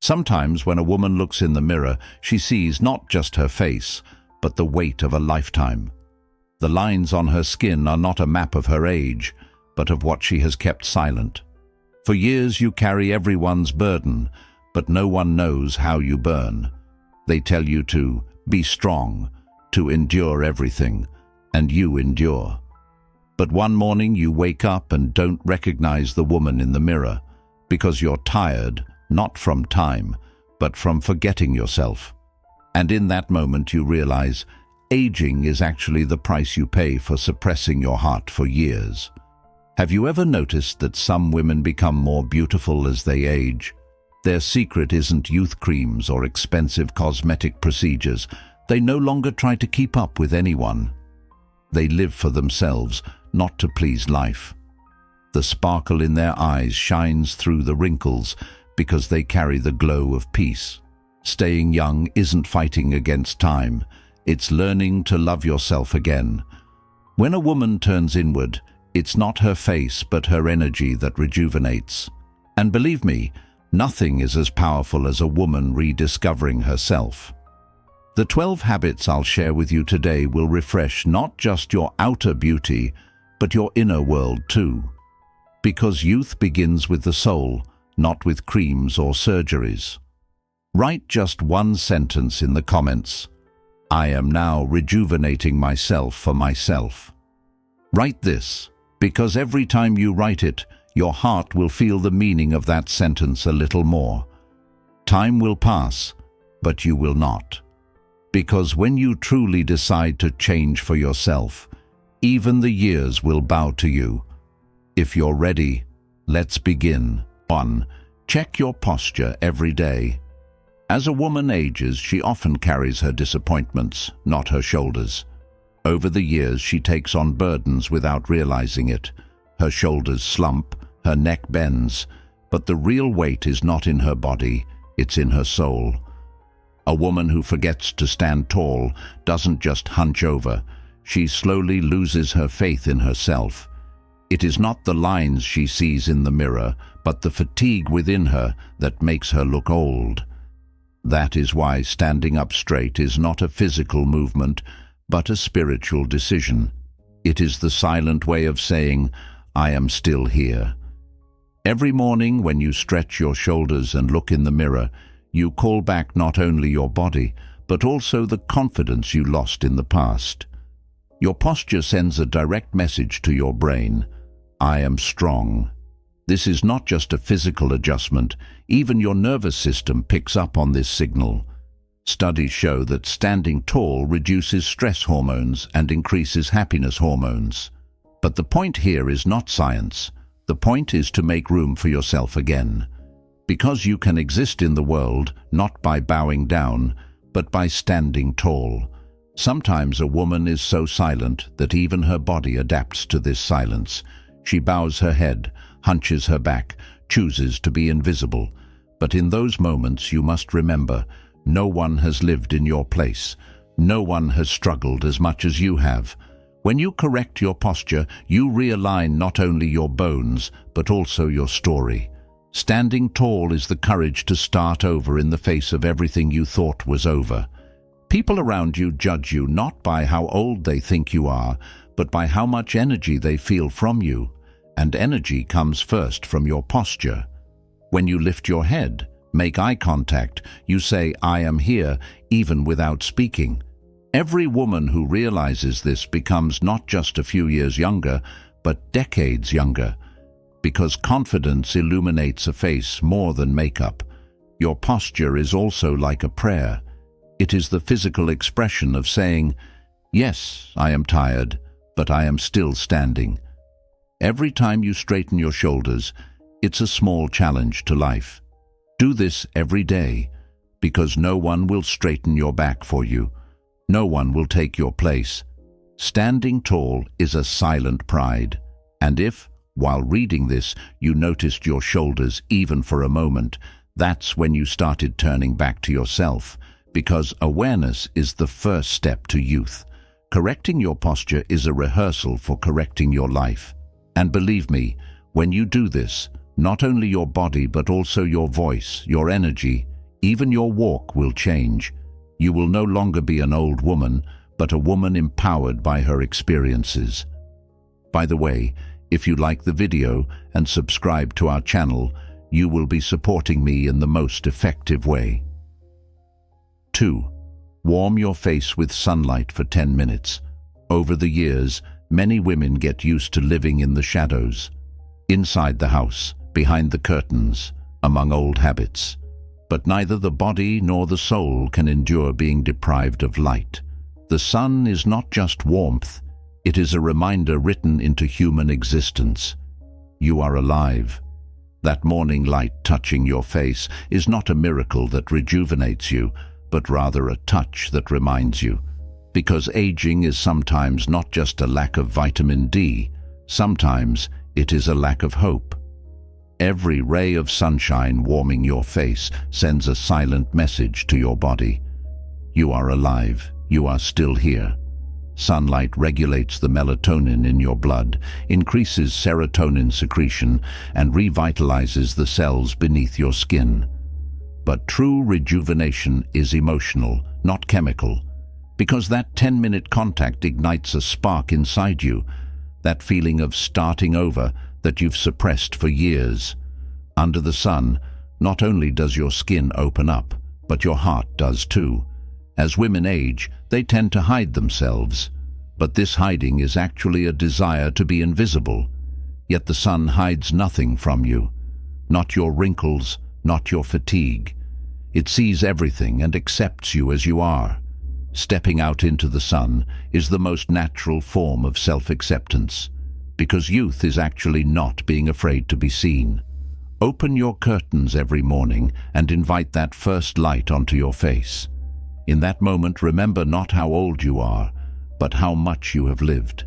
Sometimes when a woman looks in the mirror, she sees not just her face, but the weight of a lifetime. The lines on her skin are not a map of her age, but of what she has kept silent. For years you carry everyone's burden, but no one knows how you burn. They tell you to be strong, to endure everything, and you endure. But one morning you wake up and don't recognize the woman in the mirror, because you're tired, not from time, but from forgetting yourself. And in that moment you realize aging is actually the price you pay for suppressing your heart for years. Have you ever noticed that some women become more beautiful as they age? Their secret isn't youth creams or expensive cosmetic procedures. They no longer try to keep up with anyone. They live for themselves, not to please life. The sparkle in their eyes shines through the wrinkles because they carry the glow of peace. Staying young isn't fighting against time. It's learning to love yourself again. When a woman turns inward, it's not her face but her energy that rejuvenates. And believe me, nothing is as powerful as a woman rediscovering herself. The 12 habits I'll share with you today will refresh not just your outer beauty, but your inner world too. Because youth begins with the soul, not with creams or surgeries. Write just one sentence in the comments. I am now rejuvenating myself for myself. Write this, because every time you write it, your heart will feel the meaning of that sentence a little more. Time will pass, but you will not. Because when you truly decide to change for yourself, even the years will bow to you. If you're ready, let's begin. 1. Check your posture every day. As a woman ages, she often carries her disappointments, not her shoulders. Over the years, she takes on burdens without realizing it. Her shoulders slump, her neck bends, but the real weight is not in her body, it's in her soul. A woman who forgets to stand tall doesn't just hunch over, she slowly loses her faith in herself. It is not the lines she sees in the mirror, but the fatigue within her that makes her look old. That is why standing up straight is not a physical movement, but a spiritual decision. It is the silent way of saying, I am still here. Every morning when you stretch your shoulders and look in the mirror, you call back not only your body, but also the confidence you lost in the past. Your posture sends a direct message to your brain. I am strong. This is not just a physical adjustment. Even your nervous system picks up on this signal. Studies show that standing tall reduces stress hormones and increases happiness hormones. But the point here is not science. The point is to make room for yourself again. Because you can exist in the world not by bowing down, but by standing tall. Sometimes a woman is so silent that even her body adapts to this silence. She bows her head, hunches her back, chooses to be invisible. But in those moments you must remember, no one has lived in your place. No one has struggled as much as you have. When you correct your posture, you realign not only your bones, but also your story. Standing tall is the courage to start over in the face of everything you thought was over. People around you judge you not by how old they think you are, but by how much energy they feel from you. And energy comes first from your posture. When you lift your head, make eye contact, you say, I am here, even without speaking. Every woman who realizes this becomes not just a few years younger, but decades younger. Because confidence illuminates a face more than makeup. Your posture is also like a prayer. It is the physical expression of saying, yes, I am tired, but I am still standing. Every time you straighten your shoulders, it's a small challenge to life. Do this every day, because no one will straighten your back for you. No one will take your place. Standing tall is a silent pride. And if, while reading this, you noticed your shoulders even for a moment, that's when you started turning back to yourself, because awareness is the first step to youth. Correcting your posture is a rehearsal for correcting your life. And believe me, when you do this, not only your body but also your voice, your energy, Even your walk will change. You will no longer be an old woman, but a woman empowered by her experiences. By the way, if you like the video and subscribe to our channel, you will be supporting me in the most effective way. 2. Warm your face with sunlight for 10 minutes. Over the years, many women get used to living in the shadows, inside the house, behind the curtains, among old habits. But neither the body nor the soul can endure being deprived of light. The sun is not just warmth, it is a reminder written into human existence. You are alive. That morning light touching your face is not a miracle that rejuvenates you, but rather a touch that reminds you. Because aging is sometimes not just a lack of vitamin D, sometimes it is a lack of hope. Every ray of sunshine warming your face sends a silent message to your body. You are alive. You are still here. Sunlight regulates the melatonin in your blood, increases serotonin secretion, and revitalizes the cells beneath your skin. But true rejuvenation is emotional, not chemical, because that 10-minute contact ignites a spark inside you, that feeling of starting over that you've suppressed for years. Under the sun, not only does your skin open up, but your heart does too. As women age, they tend to hide themselves, but this hiding is actually a desire to be invisible. Yet the sun hides nothing from you, not your wrinkles, not your fatigue. It sees everything and accepts you as you are. Stepping out into the sun is the most natural form of self-acceptance, because youth is actually not being afraid to be seen. Open your curtains every morning and invite that first light onto your face. In that moment, remember not how old you are, but how much you have lived.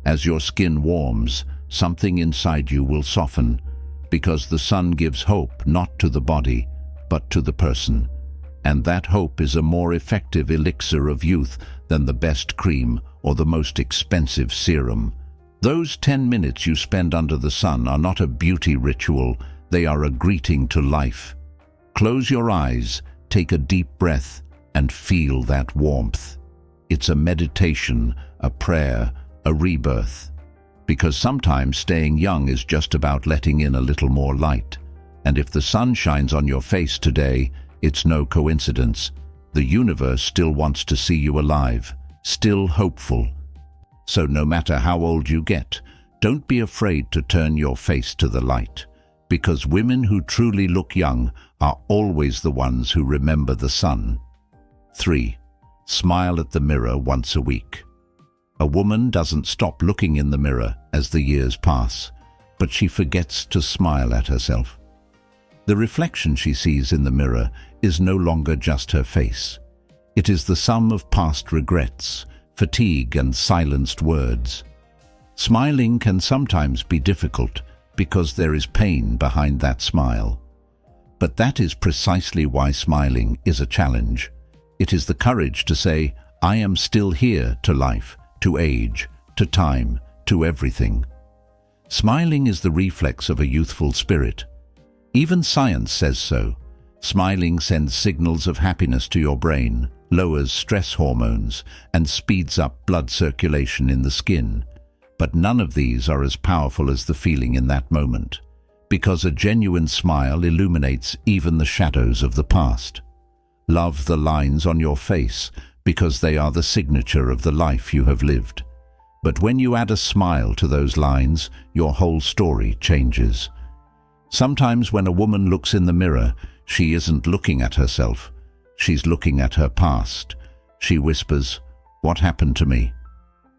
As your skin warms, something inside you will soften, because the sun gives hope not to the body, but to the person. And that hope is a more effective elixir of youth than the best cream or the most expensive serum. Those 10 minutes you spend under the sun are not a beauty ritual, they are a greeting to life. Close your eyes, take a deep breath, and feel that warmth. It's a meditation, a prayer, a rebirth. Because sometimes staying young is just about letting in a little more light. And if the sun shines on your face today, it's no coincidence. The universe still wants to see you alive, still hopeful. So no matter how old you get, don't be afraid to turn your face to the light, because women who truly look young are always the ones who remember the sun. 3. Smile at the mirror once a week. A woman doesn't stop looking in the mirror as the years pass, but she forgets to smile at herself. The reflection she sees in the mirror is no longer just her face. It is the sum of past regrets, fatigue, and silenced words. Smiling can sometimes be difficult because there is pain behind that smile. But that is precisely why smiling is a challenge. It is the courage to say, I am still here to life, to age, to time, to everything. Smiling is the reflex of a youthful spirit. Even science says so. Smiling sends signals of happiness to your brain, lowers stress hormones, and speeds up blood circulation in the skin. But none of these are as powerful as the feeling in that moment, because a genuine smile illuminates even the shadows of the past. Love the lines on your face, because they are the signature of the life you have lived. But when you add a smile to those lines, your whole story changes. Sometimes when a woman looks in the mirror, she isn't looking at herself. She's looking at her past. She whispers, "What happened to me?"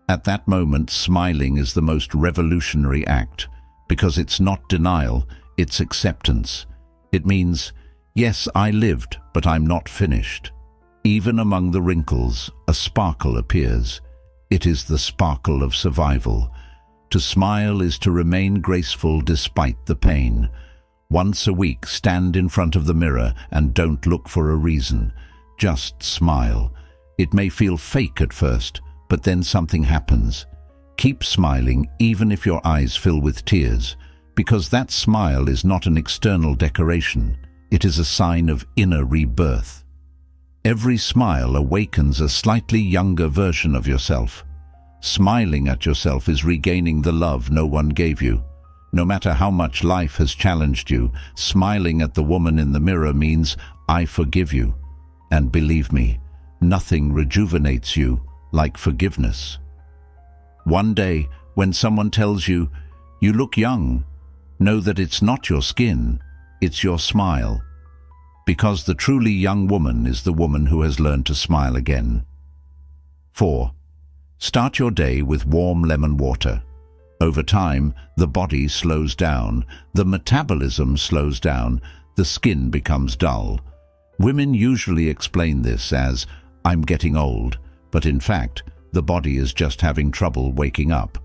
At that moment, smiling is the most revolutionary act, because it's not denial, it's acceptance. It means, yes, I lived, but I'm not finished. Even among the wrinkles, a sparkle appears. It is the sparkle of survival. To smile is to remain graceful despite the pain. Once a week, stand in front of the mirror and don't look for a reason. Just smile. It may feel fake at first, but then something happens. Keep smiling even if your eyes fill with tears, because that smile is not an external decoration. It is a sign of inner rebirth. Every smile awakens a slightly younger version of yourself. Smiling at yourself is regaining the love no one gave you. No matter how much life has challenged you, smiling at the woman in the mirror means, "I forgive you." And believe me, nothing rejuvenates you like forgiveness. One day, when someone tells you, "You look young," know that it's not your skin, it's your smile. Because the truly young woman is the woman who has learned to smile again. 4. Start your day with warm lemon water. Over time, the body slows down, the metabolism slows down, the skin becomes dull. Women usually explain this as, "I'm getting old," but in fact, the body is just having trouble waking up.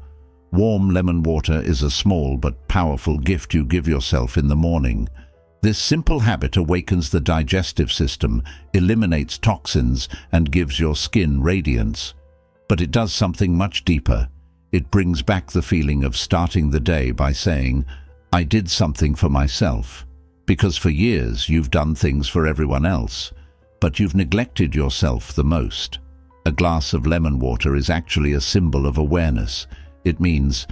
Warm lemon water is a small but powerful gift you give yourself in the morning. This simple habit awakens the digestive system, eliminates toxins, and gives your skin radiance. But it does something much deeper. It brings back the feeling of starting the day by saying, "I did something for myself." Because for years you've done things for everyone else, but you've neglected yourself the most. A glass of lemon water is actually a symbol of awareness. It means,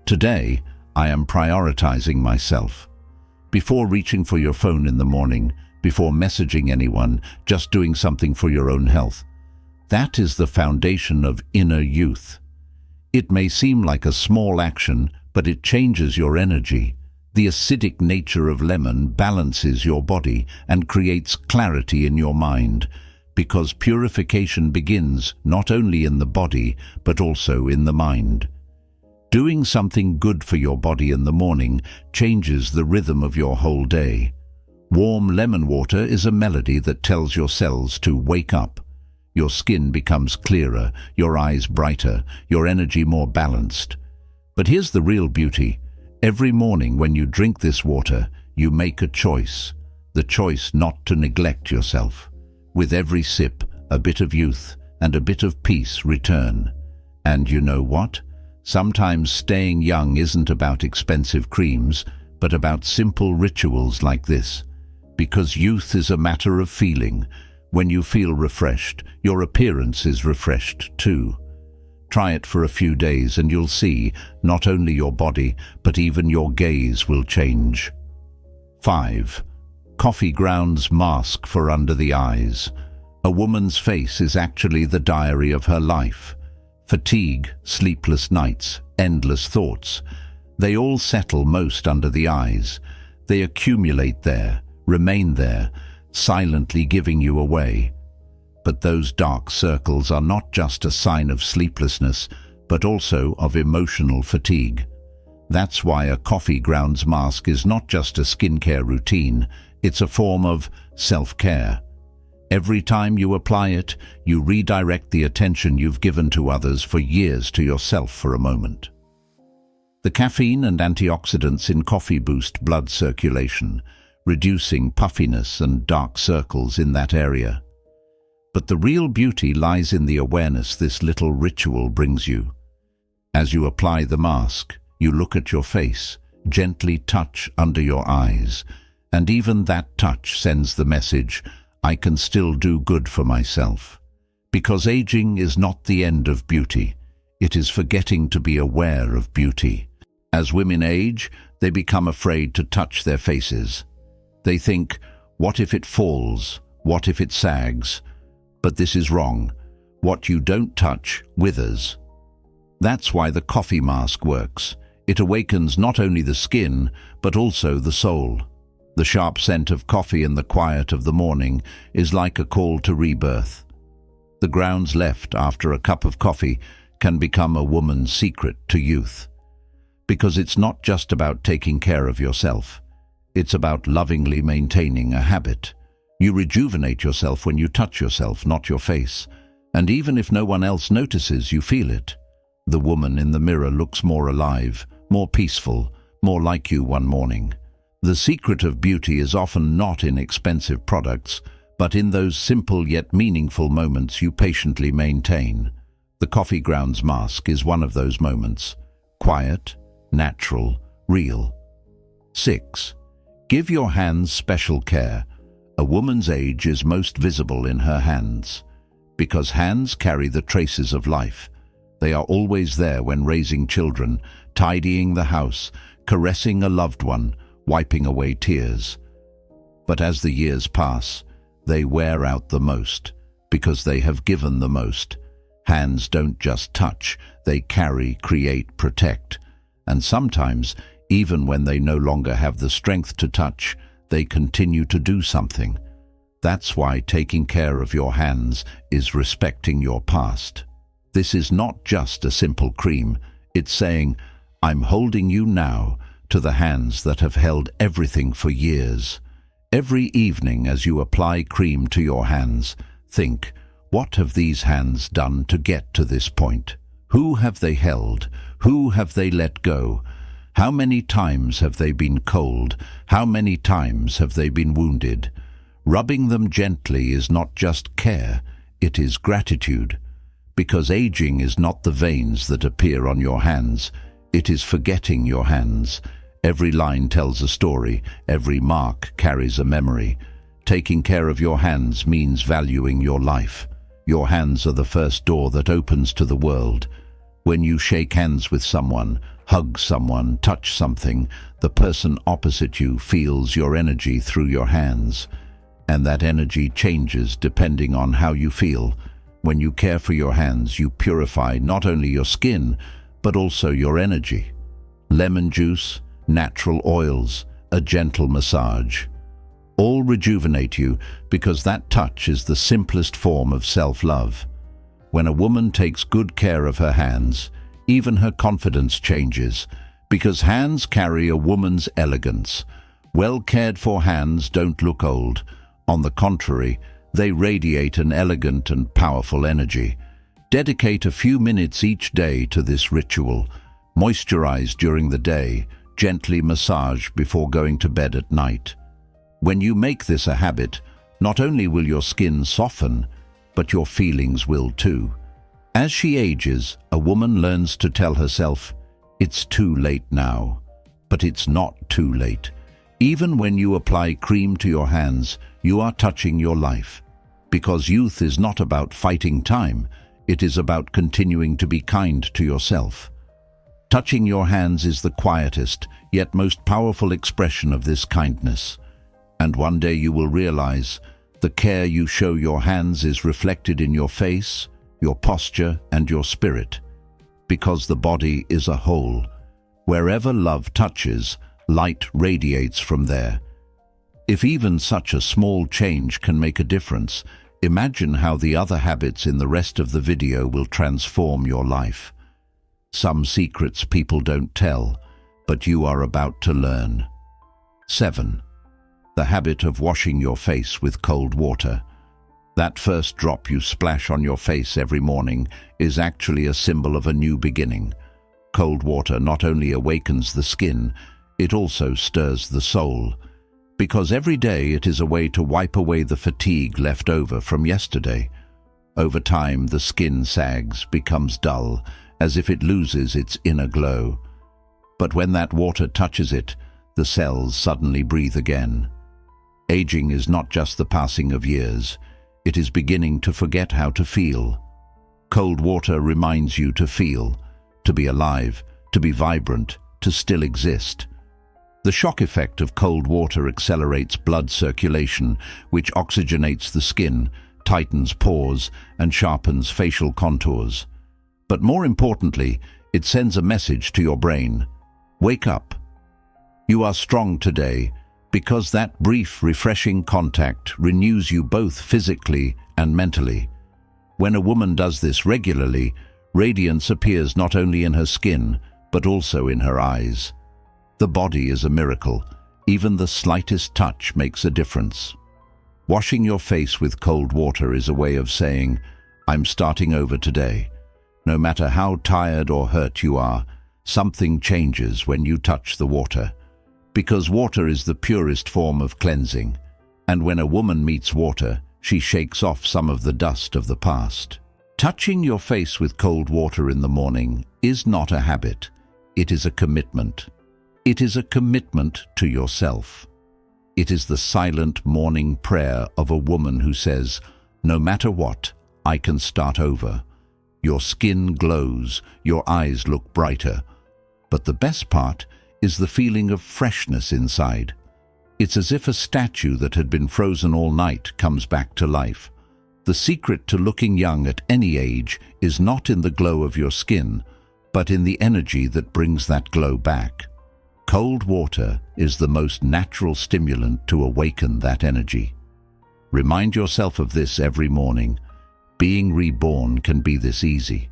"Today, I am prioritizing myself." Before reaching for your phone in the morning, before messaging anyone, just doing something for your own health. That is the foundation of inner youth. It may seem like a small action, but it changes your energy. The acidic nature of lemon balances your body and creates clarity in your mind, because purification begins not only in the body, but also in the mind. Doing something good for your body in the morning changes the rhythm of your whole day. Warm lemon water is a melody that tells your cells to wake up. Your skin becomes clearer, your eyes brighter, your energy more balanced. But here's the real beauty. Every morning when you drink this water, you make a choice. The choice not to neglect yourself. With every sip, a bit of youth and a bit of peace return. And you know what? Sometimes staying young isn't about expensive creams, but about simple rituals like this. Because youth is a matter of feeling. When you feel refreshed, your appearance is refreshed too. Try it for a few days and you'll see not only your body, but even your gaze will change. 5. Coffee grounds mask for under the eyes. A woman's face is actually the diary of her life. Fatigue, sleepless nights, endless thoughts. They all settle most under the eyes. They accumulate there, remain there, silently giving you away. But those dark circles are not just a sign of sleeplessness, but also of emotional fatigue. That's why a coffee grounds mask is not just a skincare routine, it's a form of self-care. Every time you apply it, you redirect the attention you've given to others for years to yourself for a moment. The caffeine and antioxidants in coffee boost blood circulation, reducing puffiness and dark circles in that area. But the real beauty lies in the awareness this little ritual brings you. As you apply the mask, you look at your face, gently touch under your eyes, and even that touch sends the message, "I can still do good for myself." Because aging is not the end of beauty. It is forgetting to be aware of beauty. As women age, they become afraid to touch their faces. They think, what if it falls? What if it sags? But this is wrong. What you don't touch withers. That's why the coffee mask works. It awakens not only the skin, but also the soul. The sharp scent of coffee in the quiet of the morning is like a call to rebirth. The grounds left after a cup of coffee can become a woman's secret to youth. Because it's not just about taking care of yourself. It's about lovingly maintaining a habit. You rejuvenate yourself when you touch yourself, not your face. And even if no one else notices, you feel it. The woman in the mirror looks more alive, more peaceful, more like you one morning. The secret of beauty is often not in expensive products, but in those simple yet meaningful moments you patiently maintain. The coffee grounds mask is one of those moments. Quiet, natural, real. 6. Give your hands special care. A woman's age is most visible in her hands. Because hands carry the traces of life. They are always there when raising children, tidying the house, caressing a loved one, wiping away tears. But as the years pass, they wear out the most, because they have given the most. Hands don't just touch, they carry, create, protect. And sometimes, even when they no longer have the strength to touch, they continue to do something. That's why taking care of your hands is respecting your past. This is not just a simple cream, it's saying, I'm holding you now to the hands that have held everything for years. Every evening as you apply cream to your hands, think, what have these hands done to get to this point? Who have they held? Who have they let go? How many times have they been cold? How many times have they been wounded? Rubbing them gently is not just care, it is gratitude. Because aging is not the veins that appear on your hands, it is forgetting your hands. Every line tells a story, every mark carries a memory. Taking care of your hands means valuing your life. Your hands are the first door that opens to the world. When you shake hands with someone, hug someone, touch something, the person opposite you feels your energy through your hands. And that energy changes depending on how you feel. When you care for your hands, you purify not only your skin, but also your energy. Lemon juice, natural oils, a gentle massage. All rejuvenate you because that touch is the simplest form of self-love. When a woman takes good care of her hands, even her confidence changes, because hands carry a woman's elegance. Well cared for hands don't look old. On the contrary, they radiate an elegant and powerful energy. Dedicate a few minutes each day to this ritual. Moisturize during the day, gently massage before going to bed at night. When you make this a habit, not only will your skin soften, but your feelings will too. As she ages, a woman learns to tell herself, it's too late now. But it's not too late. Even when you apply cream to your hands, you are touching your life. Because youth is not about fighting time, it is about continuing to be kind to yourself. Touching your hands is the quietest, yet most powerful expression of this kindness. And one day you will realize the care you show your hands is reflected in your face, your posture, and your spirit. Because the body is a whole. Wherever love touches, light radiates from there. If even such a small change can make a difference, imagine how the other habits in the rest of the video will transform your life. Some secrets people don't tell, but you are about to learn. 7. The habit of washing your face with cold water. That first drop you splash on your face every morning is actually a symbol of a new beginning. Cold water not only awakens the skin, it also stirs the soul. Because every day it is a way to wipe away the fatigue left over from yesterday. Over time, the skin sags, becomes dull, as if it loses its inner glow. But when that water touches it, the cells suddenly breathe again. Aging is not just the passing of years, it is beginning to forget how to feel. Cold water reminds you to feel, to be alive, to be vibrant, to still exist. The shock effect of cold water accelerates blood circulation, which oxygenates the skin, tightens pores, and sharpens facial contours. But more importantly, it sends a message to your brain. Wake up. You are strong today, because that brief, refreshing contact renews you both physically and mentally. When a woman does this regularly, radiance appears not only in her skin, but also in her eyes. The body is a miracle. Even the slightest touch makes a difference. Washing your face with cold water is a way of saying, I'm starting over today. No matter how tired or hurt you are, something changes when you touch the water. Because water is the purest form of cleansing, and when a woman meets water, she shakes off some of the dust of the past. Touching your face with cold water in the morning is not a habit, it is a commitment. It is a commitment to yourself. It is the silent morning prayer of a woman who says, "No matter what, I can start over." Your skin glows, your eyes look brighter. But the best part is the feeling of freshness inside. It's as if a statue that had been frozen all night comes back to life. The secret to looking young at any age is not in the glow of your skin, but in the energy that brings that glow back. Cold water is the most natural stimulant to awaken that energy. Remind yourself of this every morning. Being reborn can be this easy.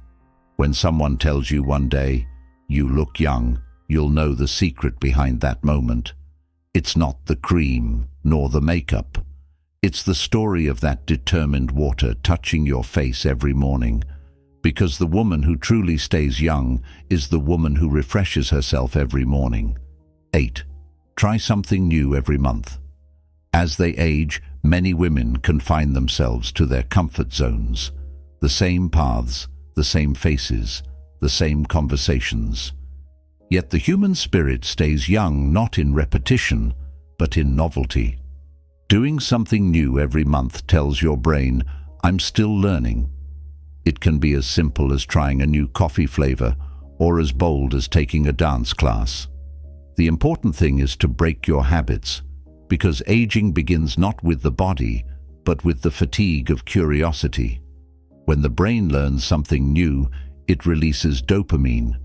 When someone tells you one day, "You look young," you'll know the secret behind that moment. It's not the cream, nor the makeup. It's the story of that determined water touching your face every morning. Because the woman who truly stays young is the woman who refreshes herself every morning. 8. Try something new every month. As they age, many women confine themselves to their comfort zones. The same paths, the same faces, the same conversations. Yet the human spirit stays young not in repetition, but in novelty. Doing something new every month tells your brain, "I'm still learning." It can be as simple as trying a new coffee flavor or as bold as taking a dance class. The important thing is to break your habits, because aging begins not with the body, but with the fatigue of curiosity. When the brain learns something new, it releases dopamine.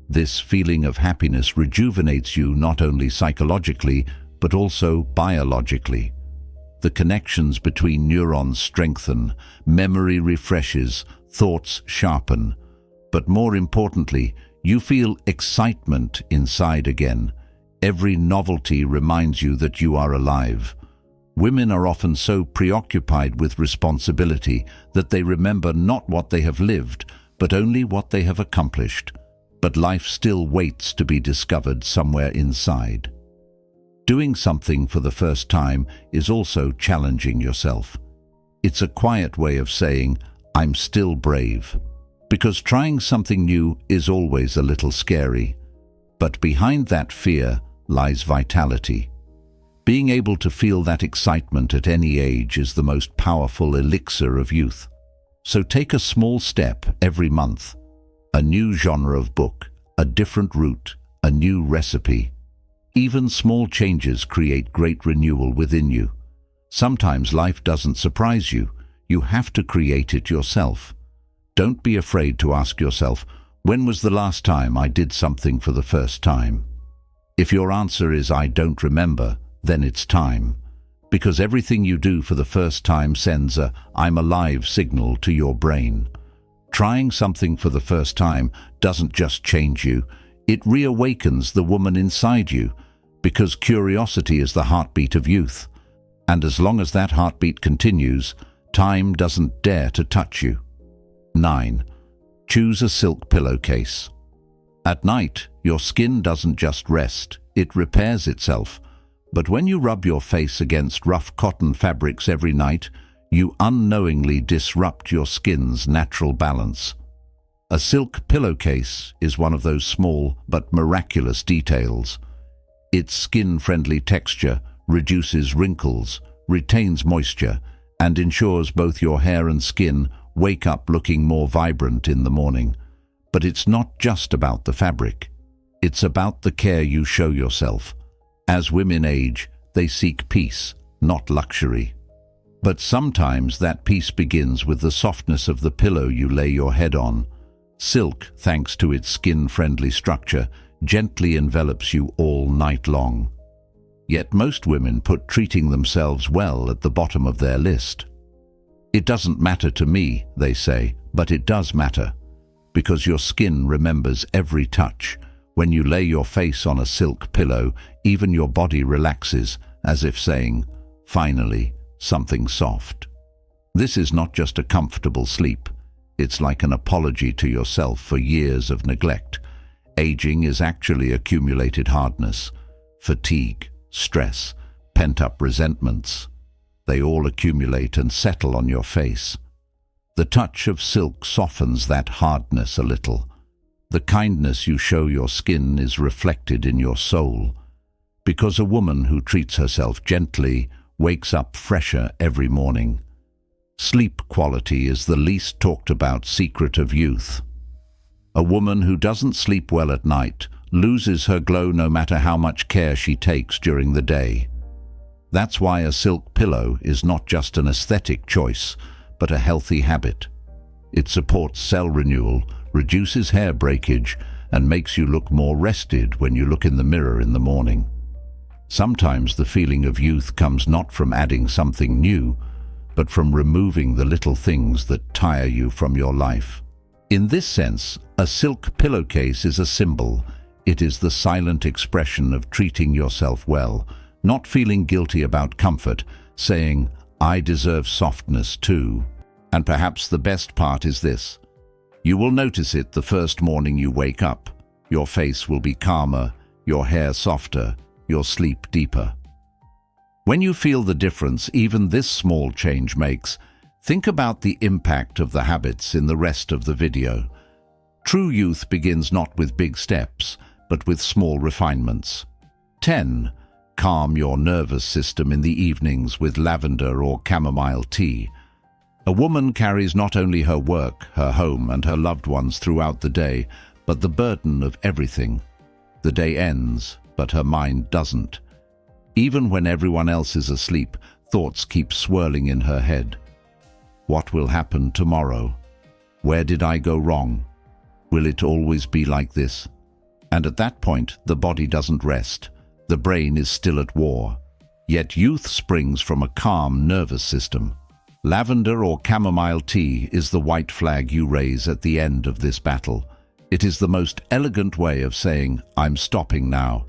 This feeling of happiness rejuvenates you not only psychologically, but also biologically. The connections between neurons strengthen, memory refreshes, thoughts sharpen. But more importantly, you feel excitement inside again. Every novelty reminds you that you are alive. Women are often so preoccupied with responsibility that they remember not what they have lived, but only what they have accomplished. But life still waits to be discovered somewhere inside. Doing something for the first time is also challenging yourself. It's a quiet way of saying, "I'm still brave." Because trying something new is always a little scary. But behind that fear lies vitality. Being able to feel that excitement at any age is the most powerful elixir of youth. So take a small step every month. A new genre of book, a different route, a new recipe. Even small changes create great renewal within you. Sometimes life doesn't surprise you. You have to create it yourself. Don't be afraid to ask yourself, when was the last time I did something for the first time? If your answer is "I don't remember," then it's time. Because everything you do for the first time sends a "I'm alive" signal to your brain. Trying something for the first time doesn't just change you, it reawakens the woman inside you, because curiosity is the heartbeat of youth. And as long as that heartbeat continues, time doesn't dare to touch you. 9. Choose a silk pillowcase. At night, your skin doesn't just rest, it repairs itself. But when you rub your face against rough cotton fabrics every night, you unknowingly disrupt your skin's natural balance. A silk pillowcase is one of those small but miraculous details. Its skin-friendly texture reduces wrinkles, retains moisture, and ensures both your hair and skin wake up looking more vibrant in the morning. But it's not just about the fabric. It's about the care you show yourself. As women age, they seek peace, not luxury. But sometimes that peace begins with the softness of the pillow you lay your head on. Silk, thanks to its skin-friendly structure, gently envelops you all night long. Yet most women put treating themselves well at the bottom of their list. It doesn't matter to me, they say, but it does matter. Because your skin remembers every touch. When you lay your face on a silk pillow, even your body relaxes, as if saying, "Finally, something soft." This is not just a comfortable sleep. It's like an apology to yourself for years of neglect. Aging is actually accumulated hardness, fatigue, stress, pent-up resentments. They all accumulate and settle on your face. The touch of silk softens that hardness a little. The kindness you show your skin is reflected in your soul. Because a woman who treats herself gently wakes up fresher every morning. Sleep quality is the least talked about secret of youth. A woman who doesn't sleep well at night loses her glow no matter how much care she takes during the day. That's why a silk pillow is not just an aesthetic choice, but a healthy habit. It supports cell renewal, reduces hair breakage, and makes you look more rested when you look in the mirror in the morning. Sometimes the feeling of youth comes not from adding something new, but from removing the little things that tire you from your life. In this sense, a silk pillowcase is a symbol. It is the silent expression of treating yourself well, not feeling guilty about comfort, saying, "I deserve softness too." And perhaps the best part is this. You will notice it the first morning you wake up. Your face will be calmer, your hair softer, your sleep deeper. When you feel the difference even this small change makes, think about the impact of the habits in the rest of the video. True youth begins not with big steps, but with small refinements. 10. Calm your nervous system in the evenings with lavender or chamomile tea. A woman carries not only her work, her home, and her loved ones throughout the day, but the burden of everything. The day ends, but her mind doesn't. Even when everyone else is asleep, thoughts keep swirling in her head. What will happen tomorrow? Where did I go wrong? Will it always be like this? And at that point, the body doesn't rest. The brain is still at war. Yet youth springs from a calm nervous system. Lavender or chamomile tea is the white flag you raise at the end of this battle. It is the most elegant way of saying, "I'm stopping now."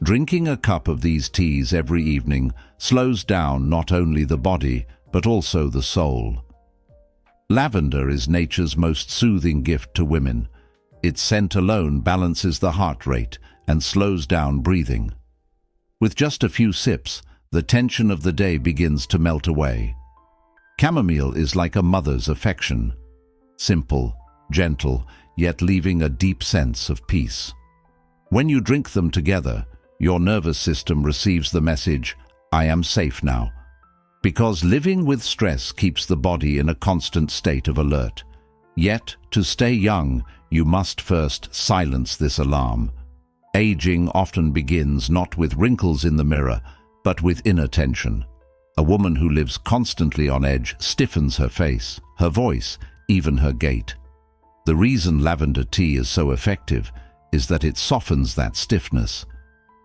Drinking a cup of these teas every evening slows down not only the body, but also the soul. Lavender is nature's most soothing gift to women. Its scent alone balances the heart rate and slows down breathing. With just a few sips, the tension of the day begins to melt away. Chamomile is like a mother's affection. Simple, gentle, yet leaving a deep sense of peace. When you drink them together, your nervous system receives the message, "I am safe now." Because living with stress keeps the body in a constant state of alert. Yet, to stay young, you must first silence this alarm. Aging often begins not with wrinkles in the mirror, but with inner tension. A woman who lives constantly on edge stiffens her face, her voice, even her gait. The reason lavender tea is so effective is that it softens that stiffness.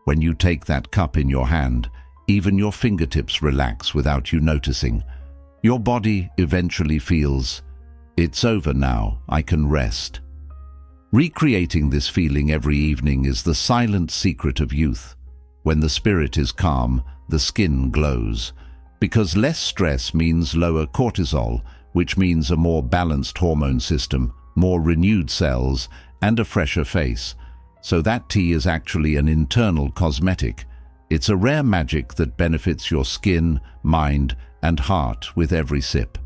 When you take that cup in your hand, even your fingertips relax without you noticing. Your body eventually feels, "It's over now, I can rest." Recreating this feeling every evening is the silent secret of youth. When the spirit is calm, the skin glows. Because less stress means lower cortisol, which means a more balanced hormone system, more renewed cells, and a fresher face. So that tea is actually an internal cosmetic. It's a rare magic that benefits your skin, mind, and heart with every sip.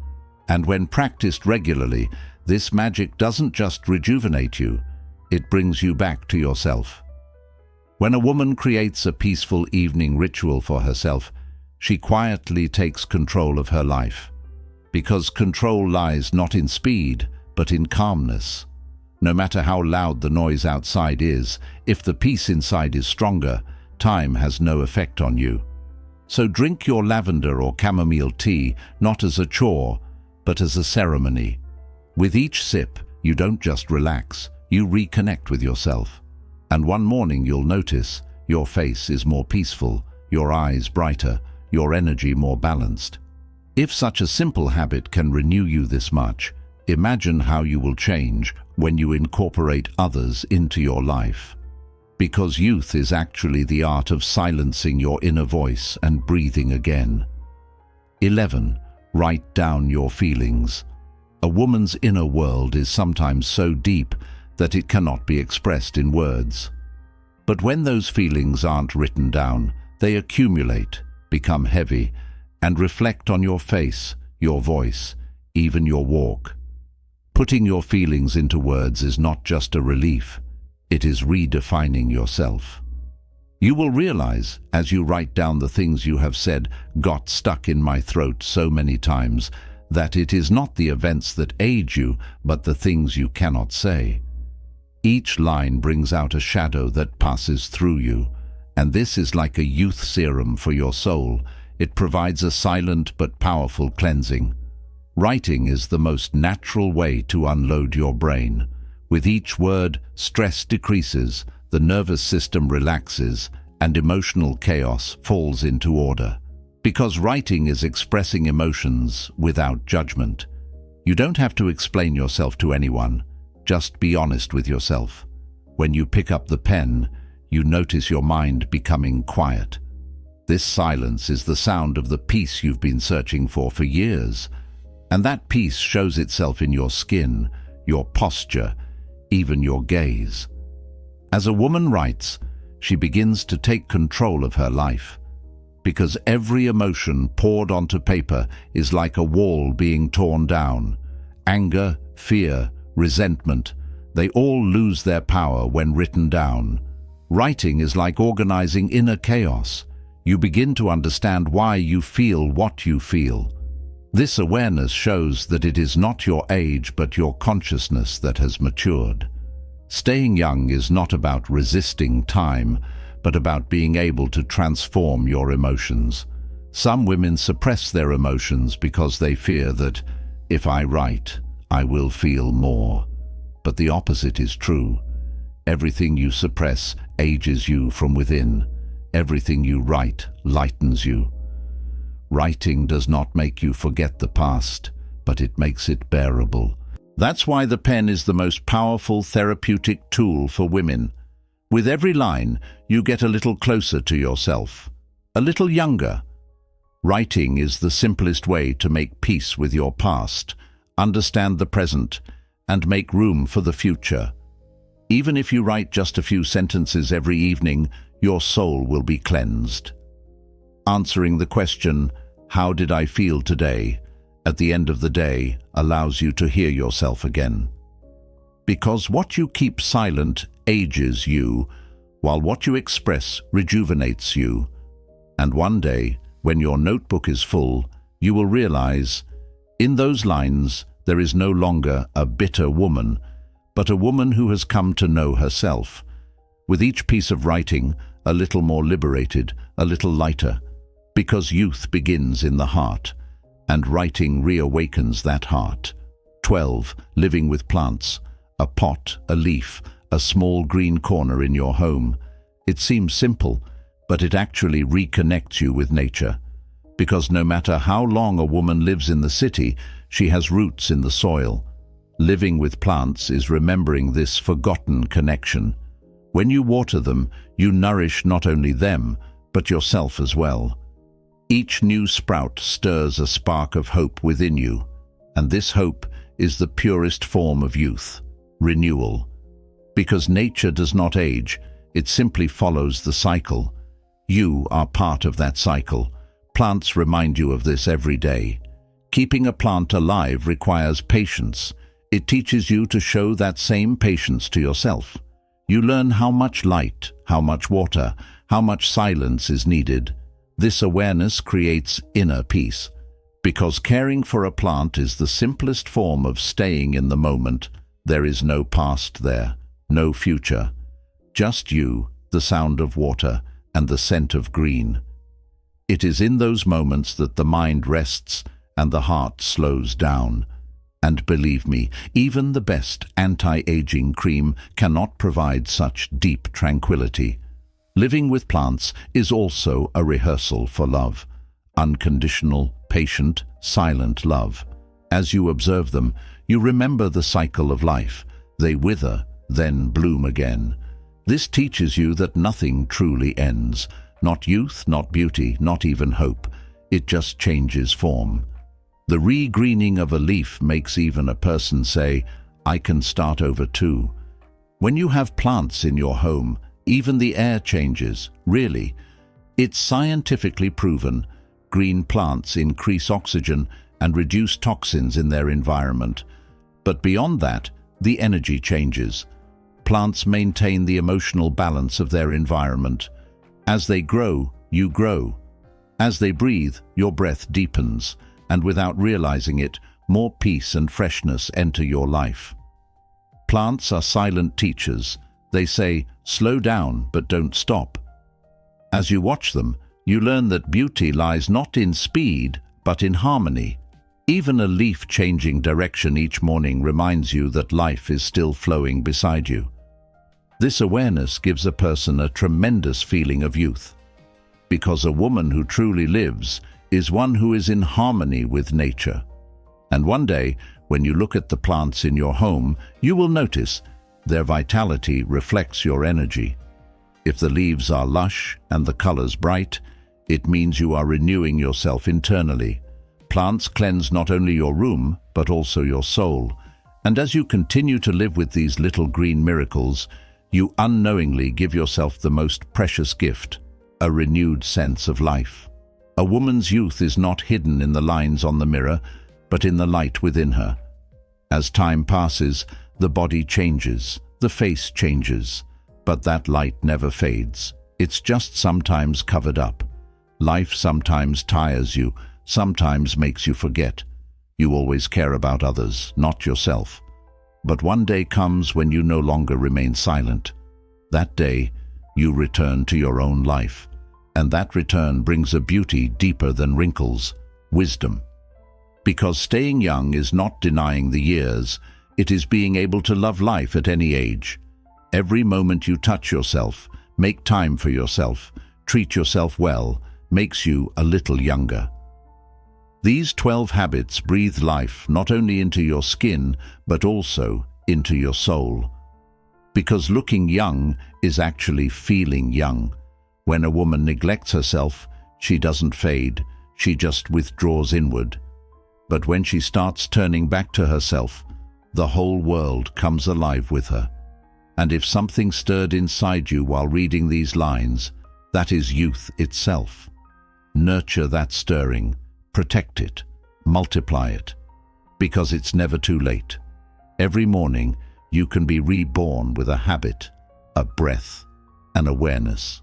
And when practiced regularly, this magic doesn't just rejuvenate you, it brings you back to yourself. When a woman creates a peaceful evening ritual for herself, she quietly takes control of her life. Because control lies not in speed, but in calmness. No matter how loud the noise outside is, if the peace inside is stronger, time has no effect on you. So drink your lavender or chamomile tea not as a chore, but as a ceremony. With each sip, you don't just relax, you reconnect with yourself. And one morning you'll notice your face is more peaceful, your eyes brighter, your energy more balanced. If such a simple habit can renew you this much, imagine how you will change when you incorporate others into your life. Because youth is actually the art of silencing your inner voice and breathing again. 11. Write down your feelings. A woman's inner world is sometimes so deep that it cannot be expressed in words. But when those feelings aren't written down, they accumulate, become heavy, and reflect on your face, your voice, even your walk. Putting your feelings into words is not just a relief, it is redefining yourself. You will realize, as you write down the things you have said got stuck in my throat so many times, that it is not the events that age you, but the things you cannot say. Each line brings out a shadow that passes through you, and this is like a youth serum for your soul. It provides a silent but powerful cleansing. Writing is the most natural way to unload your brain. With each word, stress decreases, the nervous system relaxes, and emotional chaos falls into order. Because writing is expressing emotions without judgment. You don't have to explain yourself to anyone. Just be honest with yourself. When you pick up the pen, you notice your mind becoming quiet. This silence is the sound of the peace you've been searching for years. And that peace shows itself in your skin, your posture, even your gaze. As a woman writes, she begins to take control of her life. Because every emotion poured onto paper is like a wall being torn down. Anger, fear, resentment, they all lose their power when written down. Writing is like organizing inner chaos. You begin to understand why you feel what you feel. This awareness shows that it is not your age but your consciousness that has matured. Staying young is not about resisting time, but about being able to transform your emotions. Some women suppress their emotions because they fear that, if I write, I will feel more. But the opposite is true. Everything you suppress ages you from within. Everything you write lightens you. Writing does not make you forget the past, but it makes it bearable. That's why the pen is the most powerful therapeutic tool for women. With every line, you get a little closer to yourself, a little younger. Writing is the simplest way to make peace with your past, understand the present, and make room for the future. Even if you write just a few sentences every evening, your soul will be cleansed. Answering the question, "How did I feel today?" at the end of the day allows you to hear yourself again. Because what you keep silent ages you, while what you express rejuvenates you. And one day, when your notebook is full, you will realize, in those lines, there is no longer a bitter woman, but a woman who has come to know herself. With each piece of writing, a little more liberated, a little lighter, because youth begins in the heart, and writing reawakens that heart. 12. Living with plants. A pot, a leaf, a small green corner in your home. It seems simple, but it actually reconnects you with nature. Because no matter how long a woman lives in the city, she has roots in the soil. Living with plants is remembering this forgotten connection. When you water them, you nourish not only them, but yourself as well. Each new sprout stirs a spark of hope within you, and this hope is the purest form of youth, renewal. Because nature does not age, it simply follows the cycle. You are part of that cycle. Plants remind you of this every day. Keeping a plant alive requires patience. It teaches you to show that same patience to yourself. You learn how much light, how much water, how much silence is needed. This awareness creates inner peace. Because caring for a plant is the simplest form of staying in the moment. There is no past there, no future. Just you, the sound of water, and the scent of green. It is in those moments that the mind rests and the heart slows down. And believe me, even the best anti-aging cream cannot provide such deep tranquility. Living with plants is also a rehearsal for love. Unconditional, patient, silent love. As you observe them, you remember the cycle of life. They wither, then bloom again. This teaches you that nothing truly ends. Not youth, not beauty, not even hope. It just changes form. The re-greening of a leaf makes even a person say, "I can start over too." When you have plants in your home, even the air changes, really. It's scientifically proven. Green plants increase oxygen and reduce toxins in their environment. But beyond that, the energy changes. Plants maintain the emotional balance of their environment. As they grow, you grow. As they breathe, your breath deepens, and without realizing it, more peace and freshness enter your life. Plants are silent teachers. They say, slow down, but don't stop. As you watch them, you learn that beauty lies not in speed, but in harmony. Even a leaf changing direction each morning reminds you that life is still flowing beside you. This awareness gives a person a tremendous feeling of youth, because a woman who truly lives is one who is in harmony with nature. And one day, when you look at the plants in your home, you will notice their vitality reflects your energy. If the leaves are lush and the colors bright, it means you are renewing yourself internally. Plants cleanse not only your room, but also your soul. And as you continue to live with these little green miracles, you unknowingly give yourself the most precious gift, a renewed sense of life. A woman's youth is not hidden in the lines on the mirror, but in the light within her. As time passes, the body changes, the face changes, but that light never fades. It's just sometimes covered up. Life sometimes tires you, sometimes makes you forget. You always care about others, not yourself. But one day comes when you no longer remain silent. That day, you return to your own life, and that return brings a beauty deeper than wrinkles, wisdom. Because staying young is not denying the years, it is being able to love life at any age. Every moment you touch yourself, make time for yourself, treat yourself well, makes you a little younger. These 12 habits breathe life not only into your skin, but also into your soul. Because looking young is actually feeling young. When a woman neglects herself, she doesn't fade, she just withdraws inward. But when she starts turning back to herself, the whole world comes alive with her. And if something stirred inside you while reading these lines, that is youth itself. Nurture that stirring, protect it, multiply it, because it's never too late. Every morning, you can be reborn with a habit, a breath, an awareness.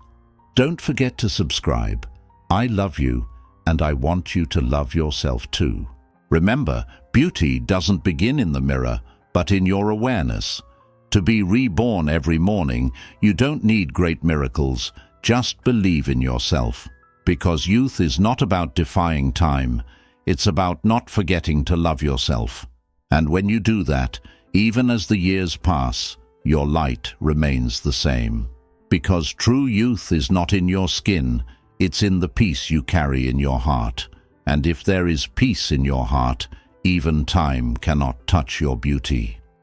Don't forget to subscribe. I love you, and I want you to love yourself too. Remember, beauty doesn't begin in the mirror, but in your awareness. To be reborn every morning, you don't need great miracles, just believe in yourself. Because youth is not about defying time, it's about not forgetting to love yourself. And when you do that, even as the years pass, your light remains the same. Because true youth is not in your skin, it's in the peace you carry in your heart. And if there is peace in your heart, even time cannot touch your beauty.